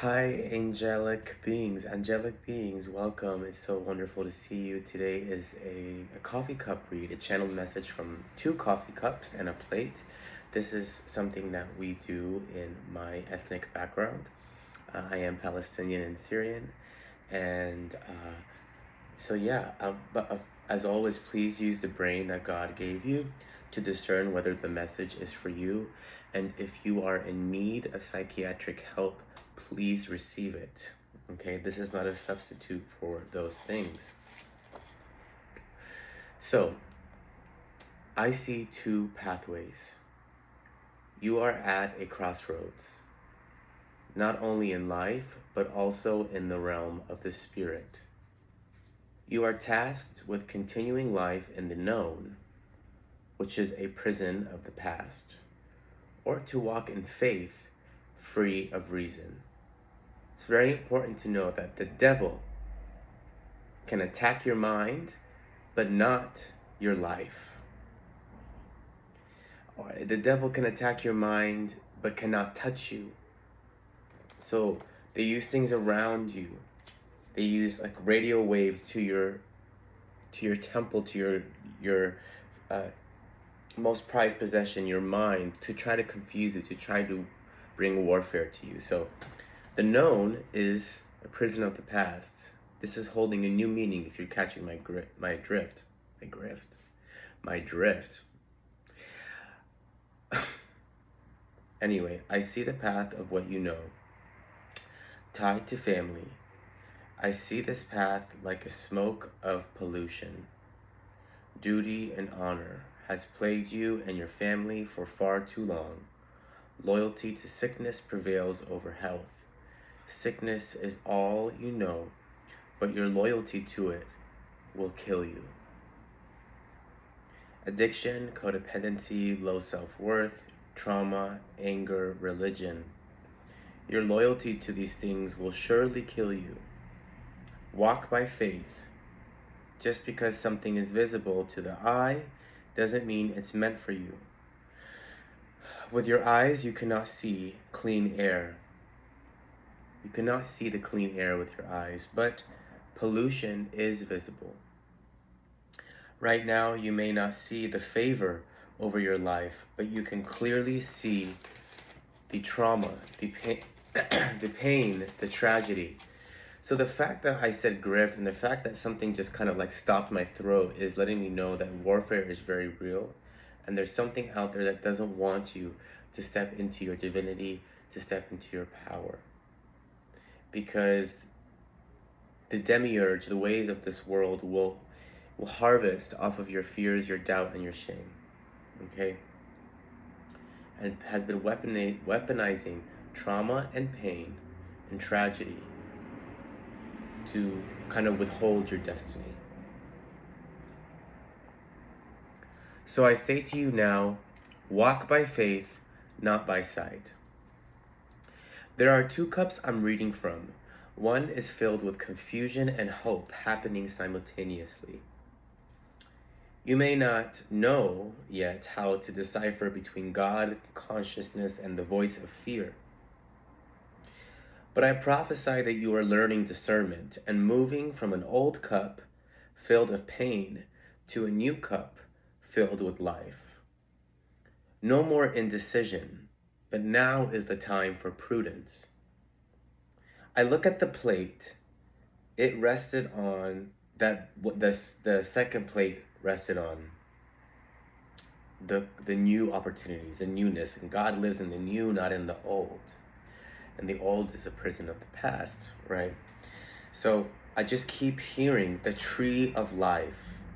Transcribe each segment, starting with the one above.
Hi, angelic beings, welcome. It's so wonderful to see you. Today is a coffee cup read, a channeled message from two coffee cups and a plate. This is something that we do in my ethnic background. I am Palestinian and Syrian, and but as always, please use the brain that God gave you to discern whether the message is for you. And if you are in need of psychiatric help, please receive it. Okay, this is not a substitute for those things. So, I see two pathways. You are at a crossroads, not only in life, but also in the realm of the spirit. You are tasked with continuing life in the known, which is a prison of the past, or to walk in faith, free of reason. It's very important to know that the devil can attack your mind, but not your life. Or the devil can attack your mind, but cannot touch you. So they use things around you. They use like radio waves to your temple, to your uh, most prized possession, your mind, to try to confuse it, to try to bring warfare to you. So the known is a prison of the past. This is holding a new meaning if you're catching my drift. Anyway, I see the path of what you know, tied to family. I see this path like a smoke of pollution. Duty and honor has plagued you and your family for far too long. Loyalty to sickness prevails over health. Sickness is all you know, but your loyalty to it will kill you. Addiction, codependency, low self-worth, trauma, anger, religion. Your loyalty to these things will surely kill you. Walk by faith. Just because something is visible to the eye doesn't mean it's meant for you. With your eyes, you cannot see clean air. You cannot see the clean air with your eyes, but pollution is visible. Right now, you may not see the favor over your life, but you can clearly see the trauma, the pain, the tragedy. So the fact that I said grift and the fact that something just kind of like stopped my throat is letting me know that warfare is very real, and there's something out there that doesn't want you to step into your divinity, to step into your power. Because the demiurge, the ways of this world will harvest off of your fears, your doubt, and your shame. Okay? And has been weaponizing trauma and pain and tragedy to kind of withhold your destiny. So I say to you now, walk by faith, not by sight. There are two cups I'm reading from. One is filled with confusion and hope happening simultaneously. You may not know yet how to decipher between God, consciousness, and the voice of fear. But I prophesy that you are learning discernment and moving from an old cup filled with pain to a new cup filled with life. No more indecision, but now is the time for prudence. I look at the plate. It rested on the second plate rested on the new opportunities, the newness, and God lives in the new, not in the old. And the old is a prison of the past, right? So I just keep hearing the tree of life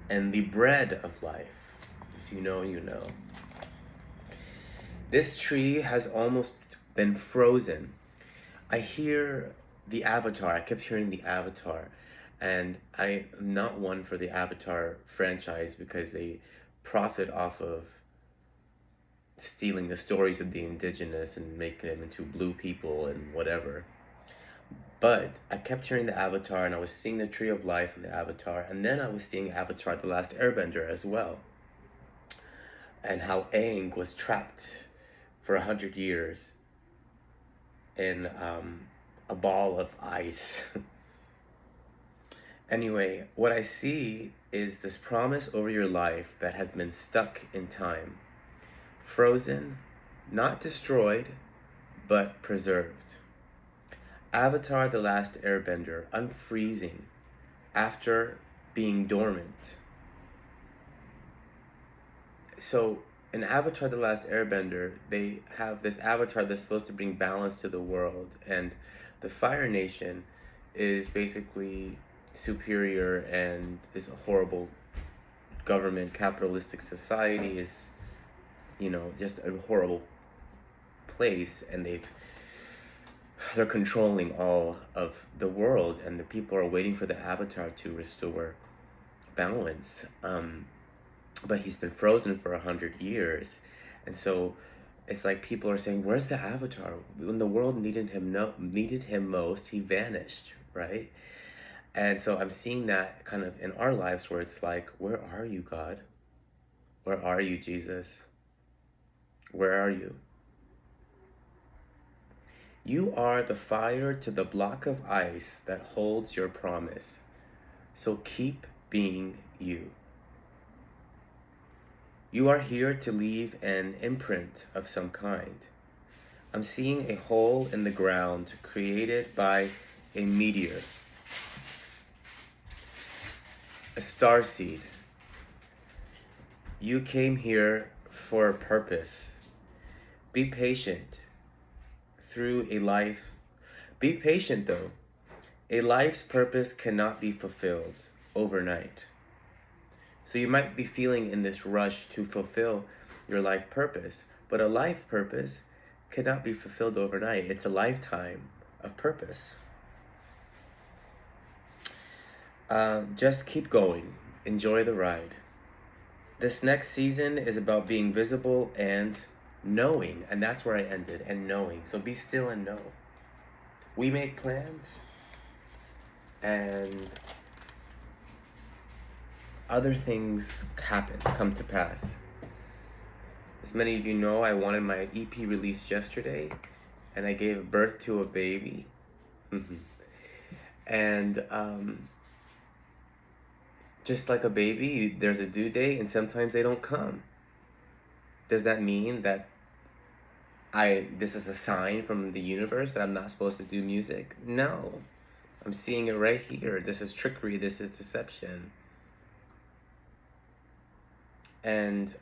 and the bread of life. If you know, you know. This tree has almost been frozen. I hear the Avatar. I kept hearing the Avatar. And I am not one for the Avatar franchise because they profit off of stealing the stories of the indigenous and making them into blue people and whatever. But I kept hearing the Avatar, and I was seeing the Tree of Life in the Avatar, and then I was seeing Avatar: The Last Airbender as well, and how Aang was trapped for 100 years in a ball of ice. Anyway, what I see is this promise over your life that has been stuck in time, frozen, not destroyed, but preserved. Avatar: The Last Airbender, unfreezing after being dormant. So in Avatar: The Last Airbender, they have this avatar that's supposed to bring balance to the world, and the Fire Nation is basically superior and is a horrible government, capitalistic society, is, you know, just a horrible place, and they're controlling all of the world, and the people are waiting for the avatar to restore balance. But he's been frozen for 100 years, and so it's like people are saying, "Where's the avatar?" When the world needed him, needed him most, he vanished, right? And so I'm seeing that kind of in our lives, where it's like, "Where are you, God? Where are you, Jesus? Where are you?" You are the fire to the block of ice that holds your promise. So keep being you. You are here to leave an imprint of some kind. I'm seeing a hole in the ground created by a meteor, a starseed. You came here for a purpose. Be patient through a life. Be patient though. A life's purpose cannot be fulfilled overnight. So you might be feeling in this rush to fulfill your life purpose, but a life purpose cannot be fulfilled overnight. It's a lifetime of purpose. Just keep going. Enjoy the ride. This next season is about being visible and knowing, and that's where I ended, and knowing. So be still and know. We make plans, and other things happen, come to pass. As many of you know, I wanted my EP released yesterday, and I gave birth to a baby. And just like a baby, there's a due date, and sometimes they don't come. Does that mean that this is a sign from the universe that I'm not supposed to do music? No. I'm seeing it right here. This is trickery. This is deception. And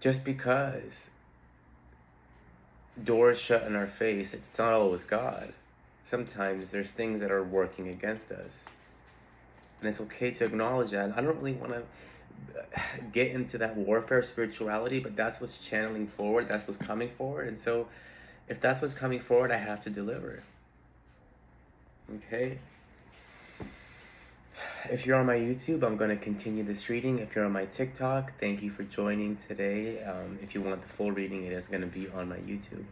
just because doors shut in our face, it's not always God. Sometimes there's things that are working against us. And it's okay to acknowledge that. I don't really want to get into that warfare spirituality, but that's what's channeling forward. That's what's coming forward. And so if that's what's coming forward, I have to deliver. Okay? If you're on my YouTube, I'm going to continue this reading. If you're on my TikTok, thank you for joining today. If you want the full reading, it is going to be on my YouTube.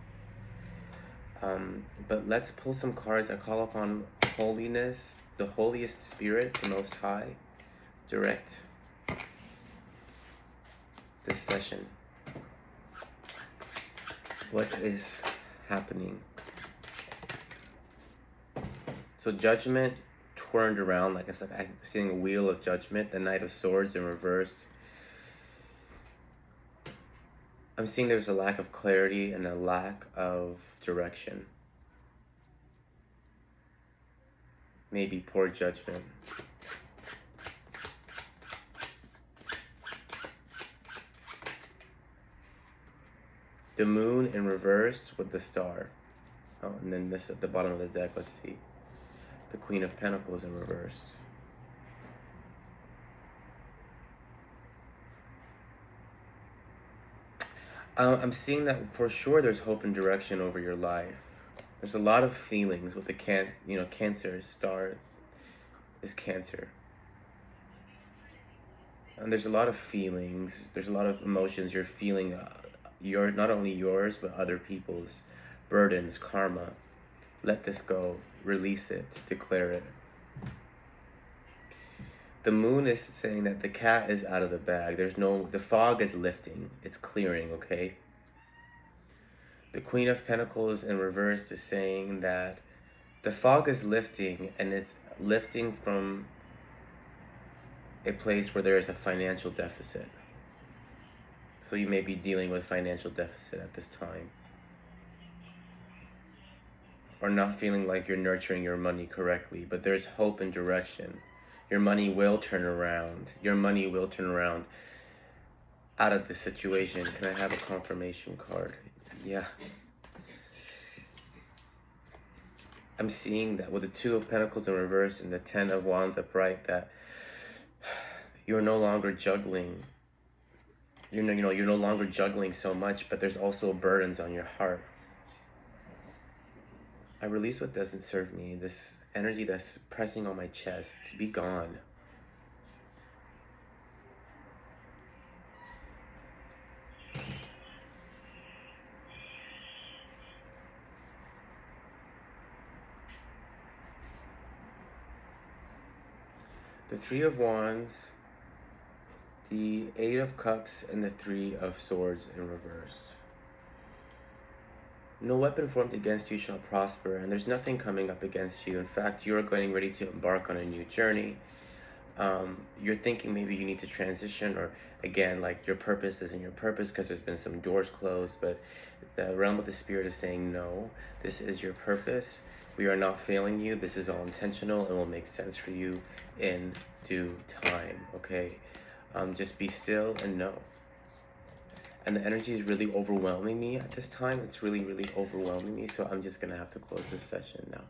But let's pull some cards. I call upon holiness, the holiest spirit, the Most High. Direct this session. What is happening? So judgment turned around, like I said, I'm seeing a wheel of judgment, the Knight of Swords in reversed. I'm seeing there's a lack of clarity and a lack of direction. Maybe poor judgment. The Moon in reversed with the Star. Oh, and then this at the bottom of the deck, let's see. The Queen of Pentacles in reversed. I'm seeing that for sure there's hope and direction over your life. There's a lot of feelings with the Cancer star is Cancer. And there's a lot of feelings, there's a lot of emotions you're feeling, not only yours, but other people's burdens, karma. Let this go, release it, declare it. The Moon is saying that the cat is out of the bag. The fog is lifting, it's clearing, okay? The Queen of Pentacles in reverse is saying that the fog is lifting, and it's lifting from a place where there is a financial deficit. So you may be dealing with financial deficit at this time, or not feeling like you're nurturing your money correctly, but there's hope and direction. Your money will turn around. Your money will turn around out of this situation. Can I have a confirmation card? Yeah. I'm seeing that with the Two of Pentacles in reverse and the Ten of Wands upright, that you're no longer juggling. You're no longer juggling so much, but there's also burdens on your heart. I release what doesn't serve me, this energy that's pressing on my chest, to be gone. The Three of Wands, the Eight of Cups, and the Three of Swords in reverse. No weapon formed against you shall prosper, and there's nothing coming up against you. In fact, you are getting ready to embark on a new journey. You're thinking maybe you need to transition, or again, like your purpose isn't your purpose because there's been some doors closed, but the realm of the spirit is saying, no, this is your purpose. We are not failing you. This is all intentional and will make sense for you in due time, okay? Just be still and know. And the energy is really overwhelming me at this time. It's really, really overwhelming me. So I'm just going to have to close this session now.